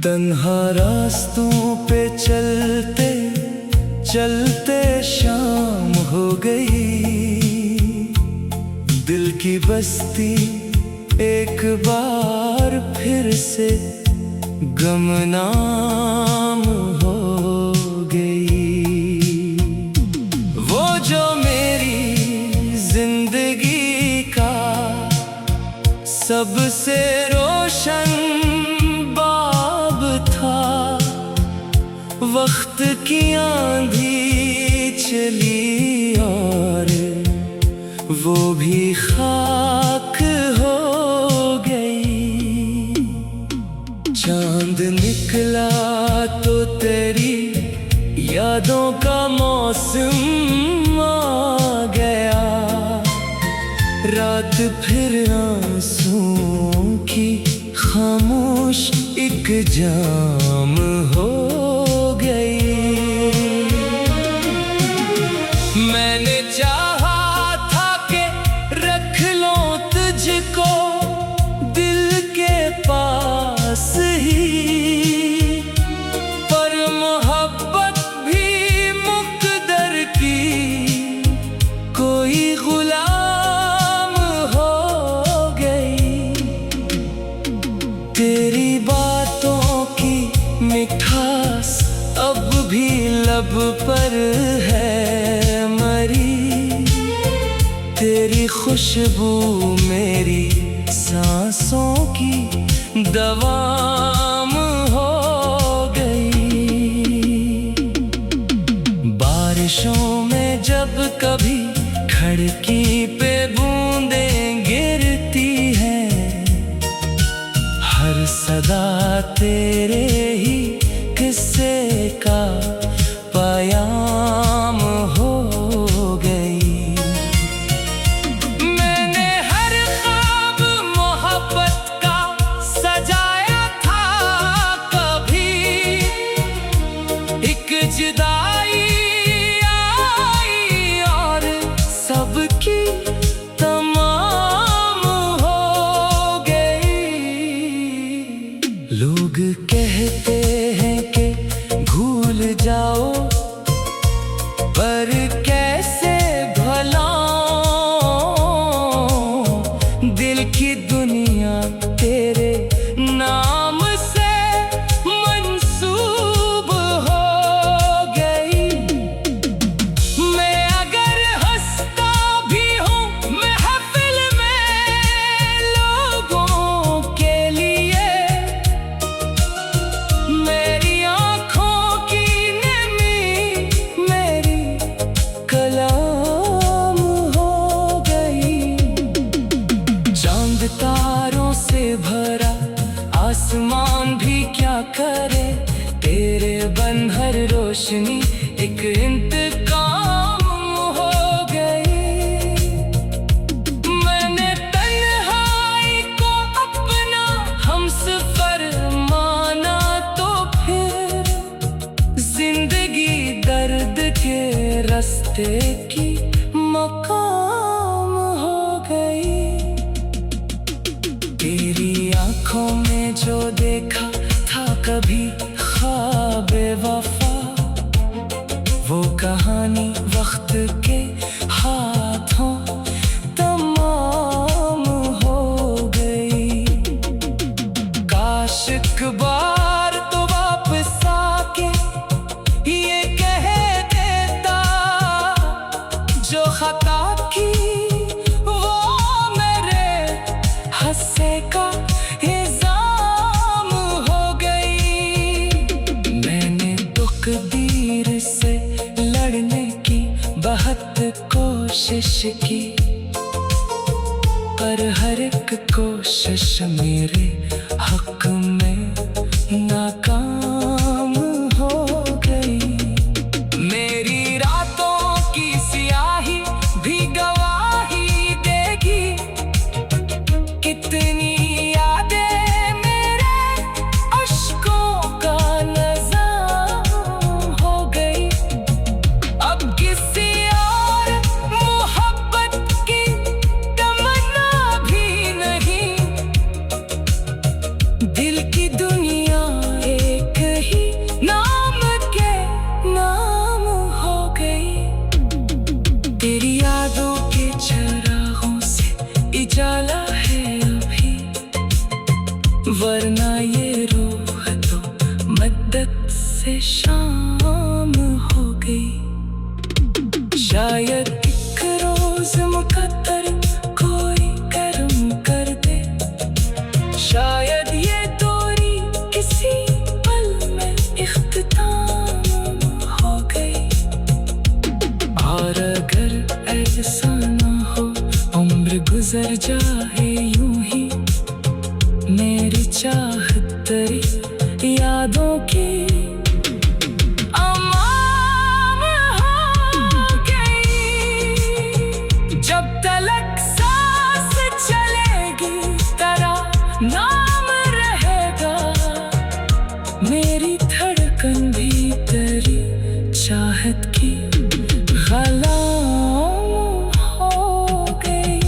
तन्हा रास्तों पे चलते चलते शाम हो गई। दिल की बस्ती एक बार फिर से गुमनाम हो गई। वो जो मेरी जिंदगी का सबसे रोशन वक्त की आंधी चली और वो भी खाक हो गई। चांद निकला तो तेरी यादों का मौसम आ गया। रात फिर आंसुओं की खामोश एक जाम हो गई। मैंने चाहा था कि रख लूं तुझको दिल के पास ही, पर मोहब्बत भी मुक़द्दर की कोई गुलाम हो गई। तेरी बातों की मिठास अब भी लब पर है मरी। तेरी खुशबू मेरी सांसों की दवाम हो गई। बारिशों में जब कभी खिड़की पे बूंदें गिरती हैं, हर सदा तेरे ही किस्से का पयाम हो गई। मैंने हर ख्वाब मोहब्बत का सजाया था, कभी एक जुदाई आई और सबकी तमाम हो गई। लोग कहते हैं कि भूल जाओ, पर कैसे भला दिल की दुनिया तेरे नाम से मंसूब हो गई। मैं अगर हंसता भी हूँ महफिल में लोगों के लिए, मेरी आँखों की नमी मेरी कलाम हो गई। चांद तारों से भरा आसमान भी क्या करे, तेरे बन हर रोशनी एक इंतकाम हो गई। मैंने तन्हाई को अपना हमसफर माना, तो फिर जिंदगी दर्द के रास्ते की मकाम हो गई। तेरी आंखों में जो देखा था कभी ख्वाब वफा, वो कहानी वक्त के हाथों तमाम हो गई। काश एक बार तो वापस आके ये कह देता, जो खता की वो मेरे हंसे का इल्जाम हो गई। मैंने तकदीर से लड़ने की बहुत कोशिश की, पर हर एक कोशिश मेरे हक में नाकाम हो गई। मेरी रातों की स्याही भी गवाही देगी, कितनी यादें मेरे अश्कों का नज़ाम हो गई। अब किसी और मोहब्बत की तमन्ना भी नहीं, वरना ये रूह तो मद्दत से शाम हो गई। शायद एक रोज मुकद्दर कोई करम कर दे, शायद ये दूरी किसी पल में इख्तिताम हो गई। और अगर ऐसा ना हो, उम्र गुजर जाए यूं ही मेरी चाहत तेरी यादों की अमाम हो गई। जब तलक सांस चलेगी तेरा नाम रहेगा, मेरी धड़कन भी तेरी चाहत की गुलाम हो गई।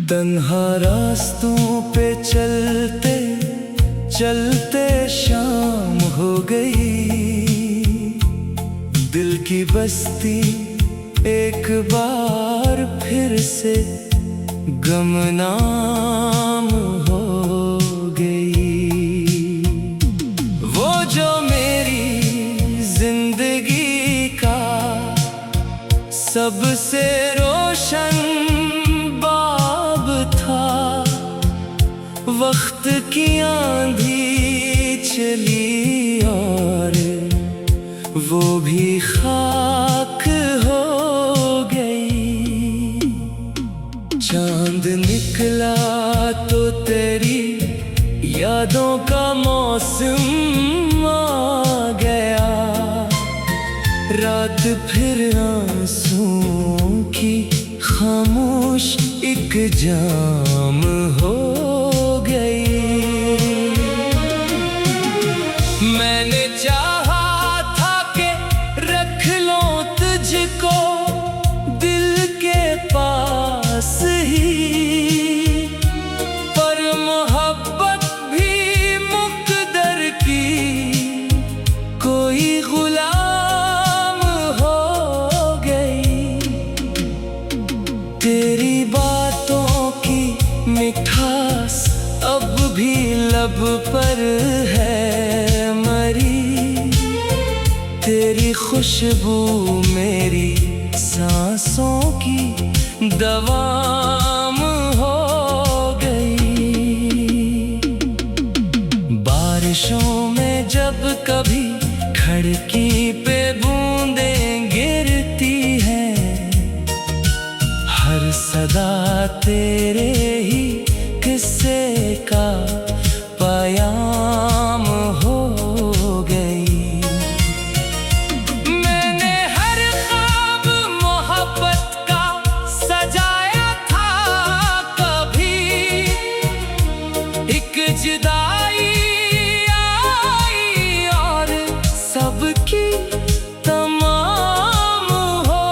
तन्हा रास्तों पे चलते चलते शाम हो गई। दिल की बस्ती एक बार फिर से गुमनाम हो गई। वो जो मेरी जिंदगी का सबसे रोशन वक्त की आंधी चली और वो भी खाक हो गई। चांद निकला तो तेरी यादों का मौसम आ गया। रात फिर आंसुओं की खामोश एक जाम हो गई। मैंने चाहा था कि रख लूं तुझको दिल के पास ही, पर मोहब्बत भी मुकद्दर की कोई गुलाम हो गई। तेरी बातों की मिठास अब भी लब पर है मरी। तेरी खुशबू मेरी सांसों की दवाम हो गई। बारिशों में जब कभी खिड़की पे बूंदें गिरती हैं, हर सदा तेरे ही किस्से का पयाम हो गई। मैंने हर ख्वाब मोहब्बत का सजाया था, कभी एक जुदाई आई और सबकी तमाम हो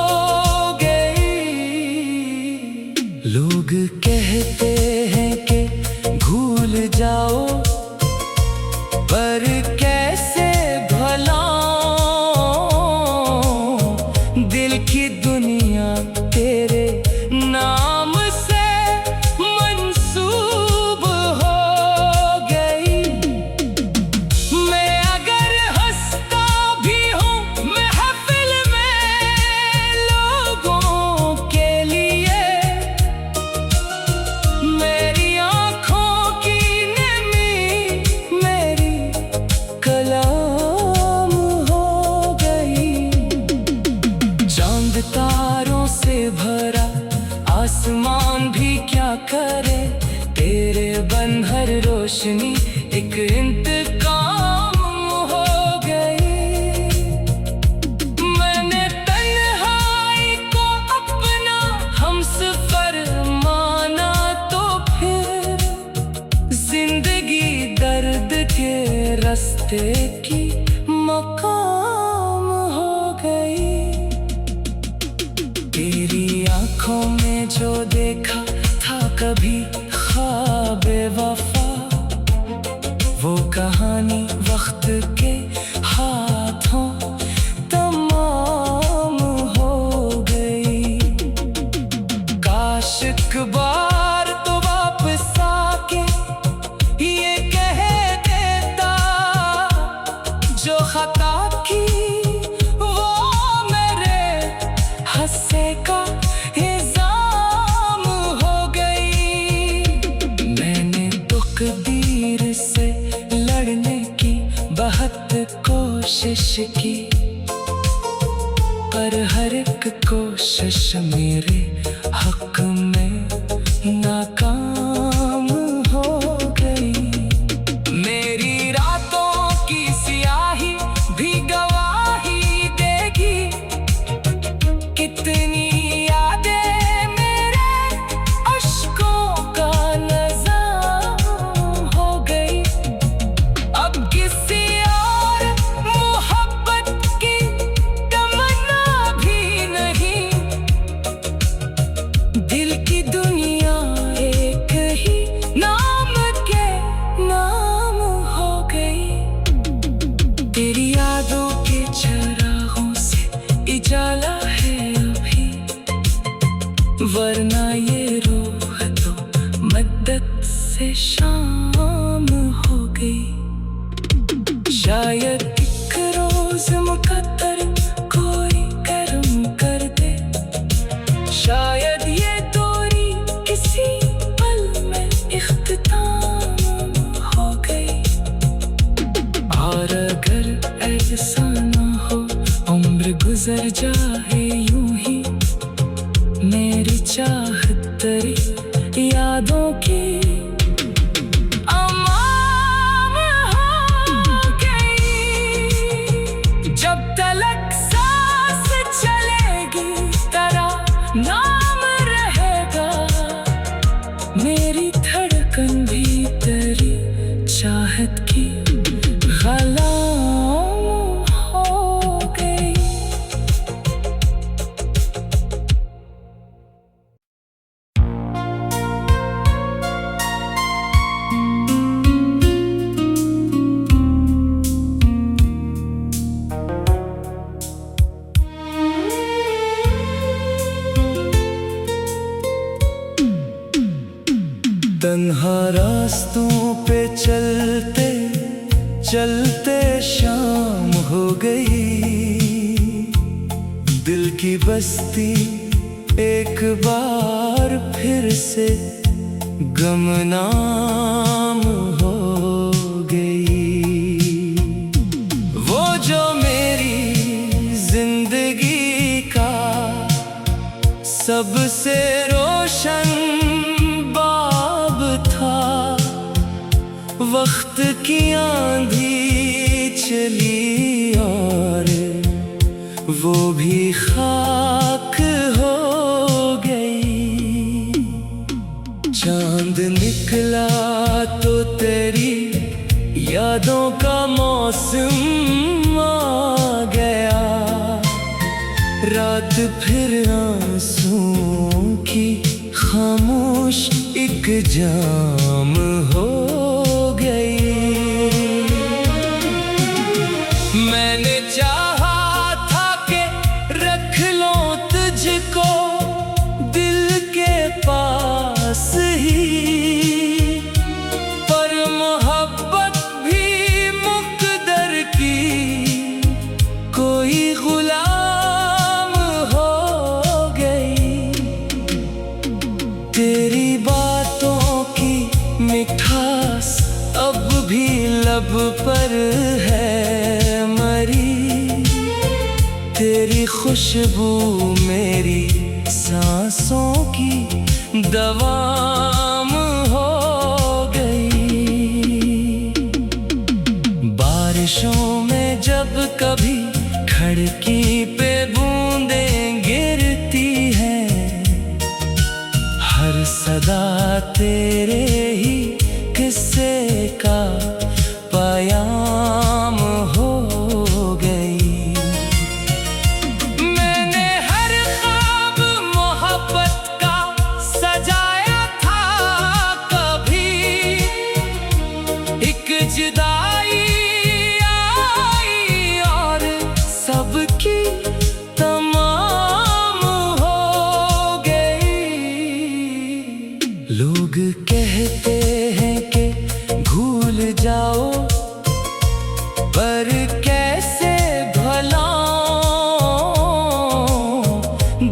गई। लोग कहते हैं कि भूल जाओ, पर कैसे भला दिल की दुनिया तेरे नाम से मंसूब हो गई। मैं अगर हंसता भी हूँ महफिल में लोगों के लिए, मेरी आँखों की नमी मेरी कलाम हो गई। चांद तारों से भरा आसमान भी क्या करे, तेरे बन हर रोशनी एक इंतकाम हो गई। मैंने तन्हाई को अपना हमसफर माना, तो फिर जिंदगी दर्द के रास्ते की मकाम हो गई। तेरी आंखों में जो देखा था कभी ख्वाब वफा, वो कहानी वक्त के हाथों तमाम हो गई। काश एक बार तो वापस आके ये कह देता, जो खता की वो मेरे हंसे का इल्जाम हो गई। मैंने तकदीर से लड़ने की बहुत कोशिश की, पर हर एक कोशिश मेरे हक में नाकाम हो गई। मेरी रातों की सियाही भी गवाही देगी, कितनी यादें मेरे अश्कों का नज़ाम हो गई। अब किसी और मोहब्बत की तमन्ना भी नहीं, दिल की दुनिया एक ही नाम के नाम हो गई। तेरी यादों के चरागों से उजाला है अभी, वरना ये रूह तो मद्दत से शाम हो गई। शायद एक रोज मुकद्दर कोई करम कर दे, शायद ये दूरी किसी पल में इख्तिताम हो गई। और अगर ऐसा ना हो, उम्र गुजर जाए यूं ही, मेरी चाहत तेरी यादों की अमाम हो गई। जब तलक सांस चलेगी तेरा नाम रहेगा, मेरी धड़कन भी तेरी चाहत की गुलाम हो गई। तन्हा रास्तों पे चलते चलते शाम हो गई। दिल की बस्ती एक बार फिर से गुमनाम हो गई। वो जो मेरी जिंदगी का सबसे रोशन वक्त की आंधी चली और वो भी खाक हो गई। चांद निकला तो तेरी यादों का मौसम आ गया, रात फिर आंसुओं की खामोश एक जाम हो गई। मैंने चाहा था कि रख लूं तुझको दिल के पास ही, पर मोहब्बत भी मुकद्दर की कोई गुलाम हो गई। तेरी बातों की मिठास अब भी लब पर है मरी, तेरी खुशबू मेरी सांसों की दवाम हो गई। बारिशों में जब कभी खिड़की पे बूंदें गिरती हैं, हर सदा तेरे ही किस्से का पयाम हो गई। मैंने हर ख्वाब कहते हैं कि भूल जाओ, पर कैसे भला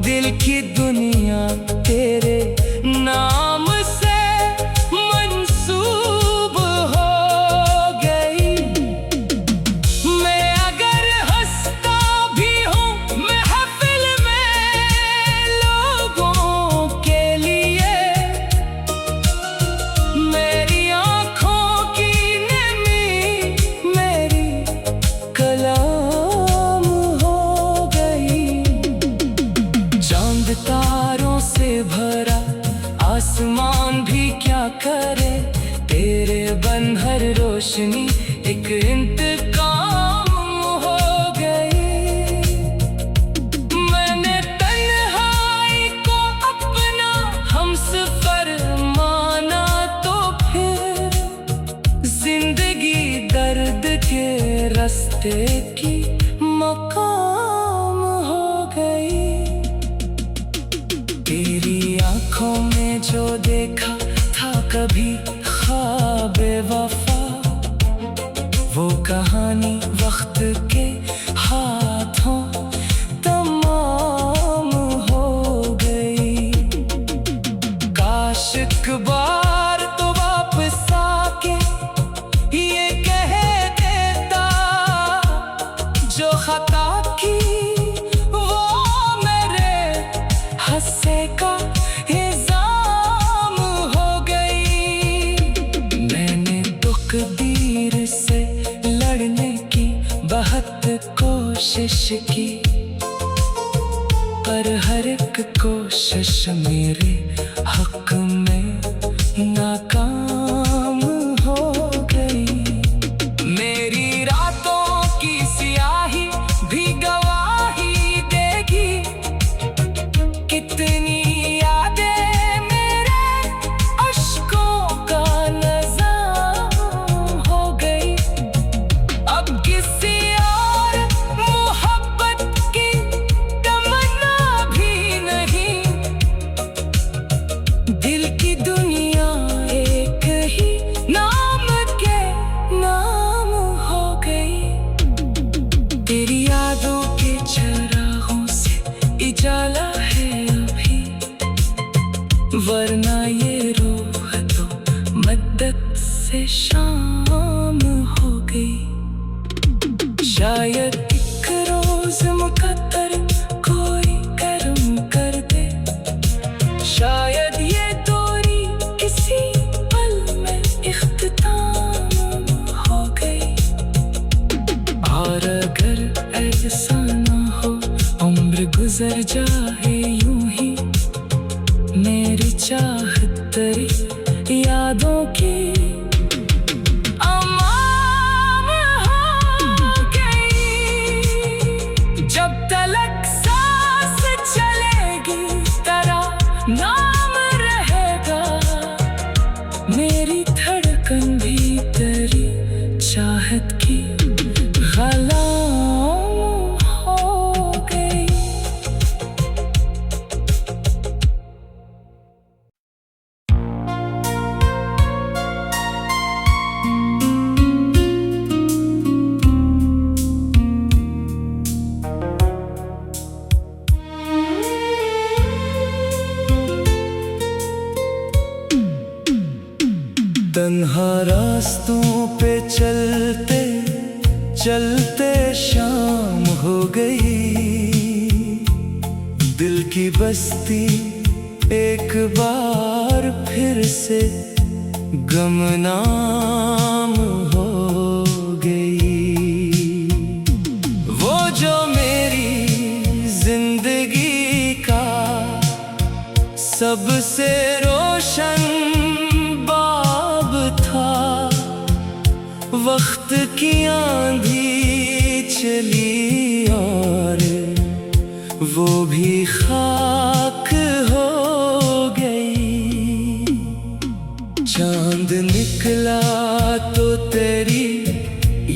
दिल की दुनिया तेरे नाम से मंसूब हो गई। मैं अगर हंसता भी हूँ महफिल में लोगों के लिए, मेरी आँखों की नमी मेरी कलाम हो गई। चांद तारों से भरा आसमान भी क्या करे, तेरे बन हर रोशनी एक इंतकाम हो गई। मैंने तन्हाई को अपना हमसफर माना, तो फिर जिंदगी दर्द के रास्ते की मकाम हो गई। तेरी आंखों में जो देखा था कभी ख्वाब वफा, वो कहानी वक्त के हाथों तमाम हो गई। काश एक बार तो वापस आके ये कह देता, जो खता की वो मेरे हंसे का इल्जाम हो गई। मैंने तकदीर से लड़ने की बहुत कोशिश की, पर हर एक कोशिश मेरे हक में नाकाम हो गई। मेरी रातों की सियाही भी गवाही देगी, कितनी यादें मेरे अश्कों का नज़ाम हो गई। अब किसी और मोहब्बत की तमन्ना भी नहीं, दिल की दुनिया एक ही नाम के नाम हो गई। तेरी यादों के चरागों से उजाला है अभी, वरना ये रूह तो मद्दत से शाम हो गई। शायद एक रोज मुकद्दर कोई करम कर दे, शायद ये दूरी किसी पल में इख्तिताम हो गई। और अगर ऐसा ना हो, उम्र गुजर जाए यूं ही, मेरी चाहत तेरी यादों की अमाम हो गई। जब तलक सांस चलेगी तेरा नाम रहेगा, मेरी धड़कन भी तेरी चाहत की गुलाम हो गई। तन्हा रास्तों पे चलते चलते शाम हो गई। दिल की बस्ती एक बार फिर से गुमनाम हो गई। वो जो मेरी जिंदगी का सबसे रोशन बाब था, वक्त की आंधी चली और वो भी खाक हो गई। चांद निकला तो तेरी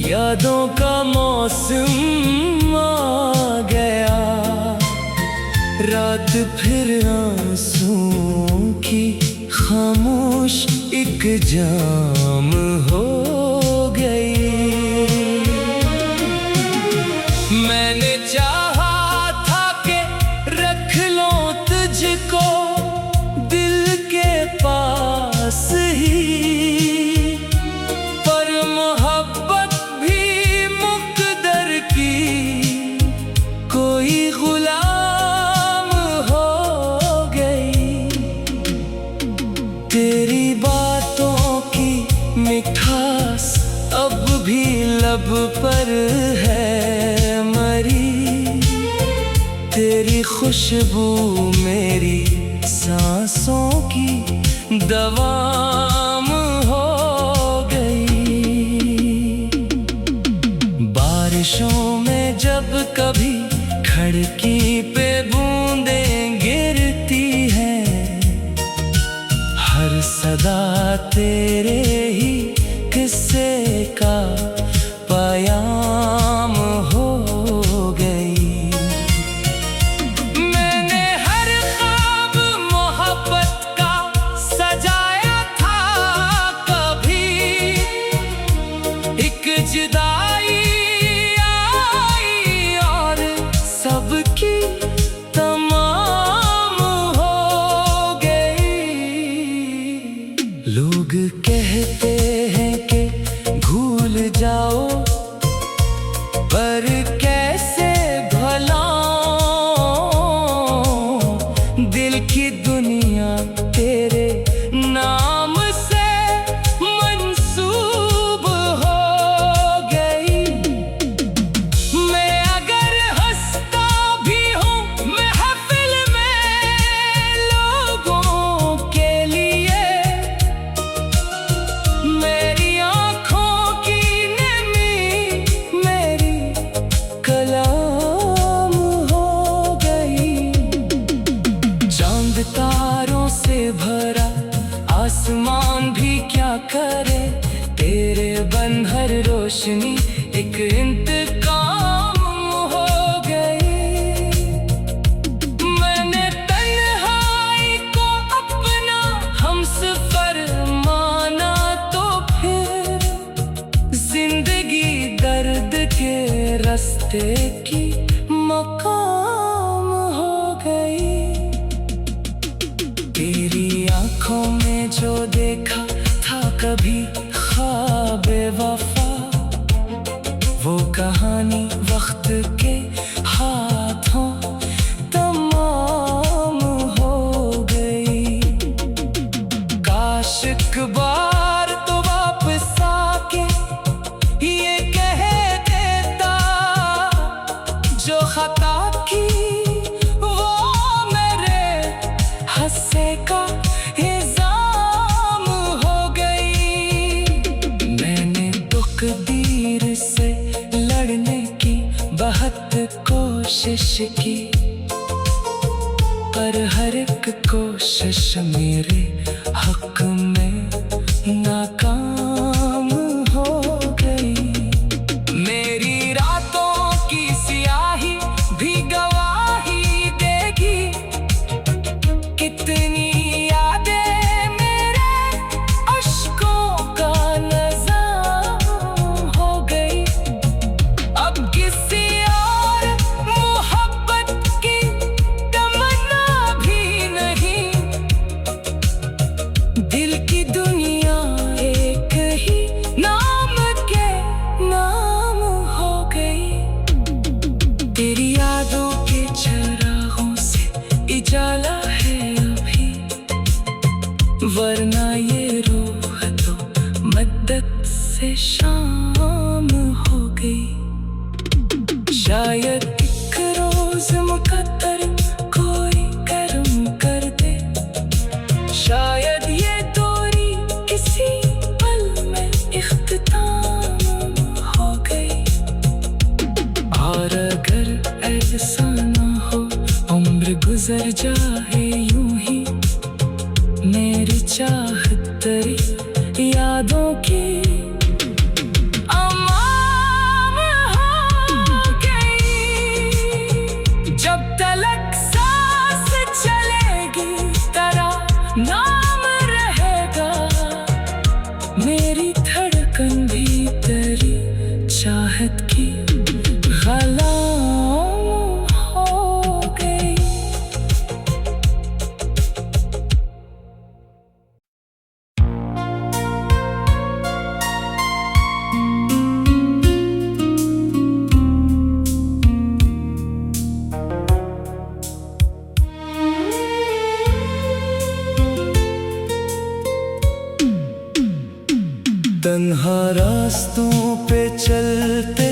यादों का मौसम आ गया, रात फिर आंसुओं की खामोश एक जाम हो गई। मैंने चाहा था कि रख लो तुझको दिल के पास ही, पर मोहब्बत भी मुकद्दर की कोई गुलाम हो गई। तेरी बातों की मिठास अब भी लब पर है मरी, तेरी खुशबू मेरी सांसों की दवाम हो गई। बारिशों में जब कभी खिड़की पे बूंदें गिरती हैं, हर सदा तेरे ही किस्से का पयाम हो गई। मैंने हर ख्वाब मोहब्बत का सजाया था, कभी एक जुदाई आई और सबकी तमाम हो गई। लोग कहते हैं कि भूल जाओ, पर कैसे भला दिल की दुनिया तेरे नाम से मंसूब हो गई। मैं अगर हंसता भी हूँ महफिल में लोगों के लिए, मेरी आँखों की नमी मेरी कलाम हो गई। चांद तारों से भरा आसमान भी क्या करे, तेरे बन हर रोशनी एक इंतकाम हो गई। मैंने तन्हाई को अपना हमसफर माना, तो फिर जिंदगी दर्द के रास्ते की मकाम हो गई। तेरी आंखों में जो देखा था कभी ख्वाब वफा, वो कहानी वक्त के हाथों तमाम हो गई। काश एक बार तो वापस आके ये कह देता, जो खता की वो मेरे हंसे का इल्जाम हो गई। मैंने तकदीर से लड़ने की बहुत कोशिश की, पर हर एक कोशिश मेरे हक में नाकाम हो गई। मेरी रातों की स्याही भी गवाही देगी, कितनी यादें मेरे अश्कों का नज़ाम हो गई। अब किसी और मोहब्बत की तमन्ना भी नहीं, दिल की दुनिया एक ही नाम के नाम हो गई। तेरी यादों के चरागों से उजाला है अभी, वरना ये रूह तो मद्दत से शाम हो गई। शायद एक रोज मुकद्दर कोई करम कर दे, शायद ये दूरी किसी पल में इख्तिताम हो गई। और अगर ऐसा ना हो, उम्र गुजर जाए यूं ही मेरी चाहत तेरी यादों की अमान हो गई। जब तलक सांस चलेगी तेरा नाम रहे तन्हा रास्तों पे चलते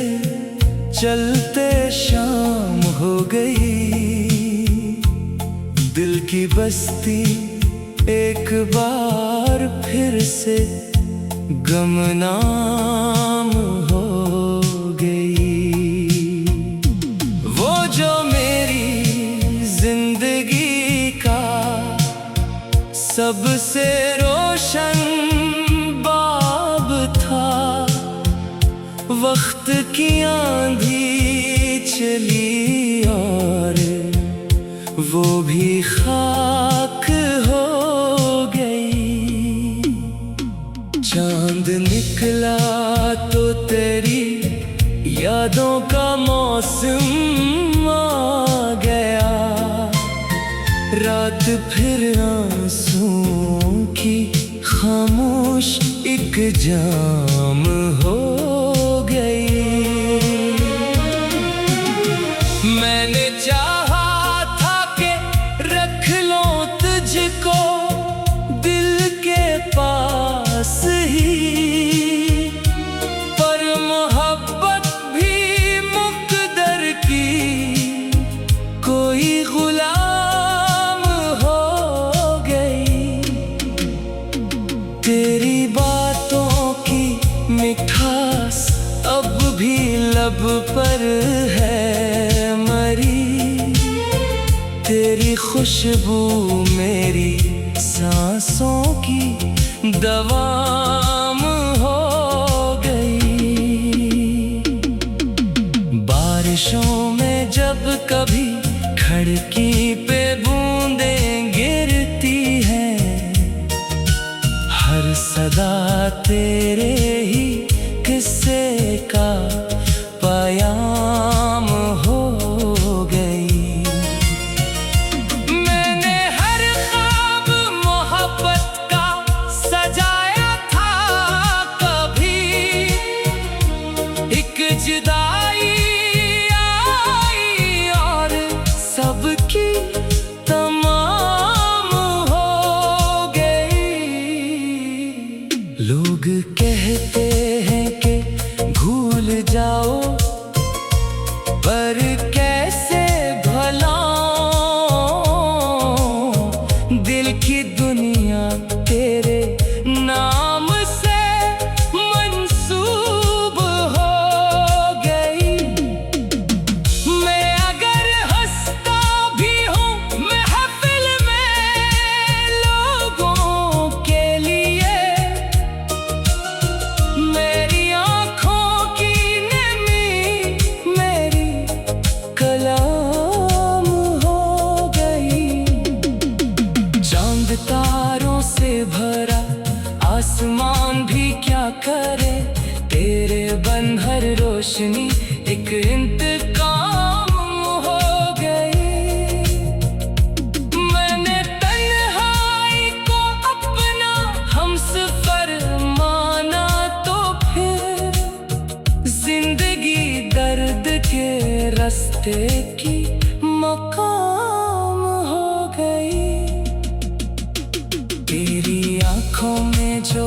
चलते शाम हो गई। दिल की बस्ती एक बार फिर से गुमनाम हो गई। वो जो मेरी जिंदगी का सबसे रोशन बाब था, वक्त की आंधी चली और वो भी खाक हो गई। चांद निकला तो तेरी यादों का मौसम आ गया। रात फिर आंसुओं की खामोश एक जाम हो गई। मैंने चाहा था कि रख लो तुझको दिल के पास ही, पर मोहब्बत भी मुक़द्दर की कोई गुलाम हो गई। तेरी बातों की मिठास अब भी लब पर है मरी। तेरी खुशबू मेरी सांसों की दवाम हो गई। बारिशों में जब कभी खिड़की पे बूंदें गिरती हैं, हर सदा तेरे ही किस्से का पयाम हो गई। मैंने हर ख्वाब मोहब्बत का सजाया था, कभी एक जुदाई आई और सबकी तमाम हो गई। लोग कहते हैं कि भूल जाओ, पर कैसे भला दिल की दुनिया तेरे नाम से मंसूब हो गई। मैं अगर हंसता भी हूँ महफिल में लोगों के लिए, मेरी आँखों की नमी मेरी कलाम हो गई। चांद तारों से भरा आसमान भी क्या करे, तेरे बन हर रोशनी एक इंतकाम हो गई। मैंने तन्हाई को अपना हमसफर माना, तो फिर जिंदगी दर्द के रास्ते की मकाम हो गई। तेरी आंखों में जो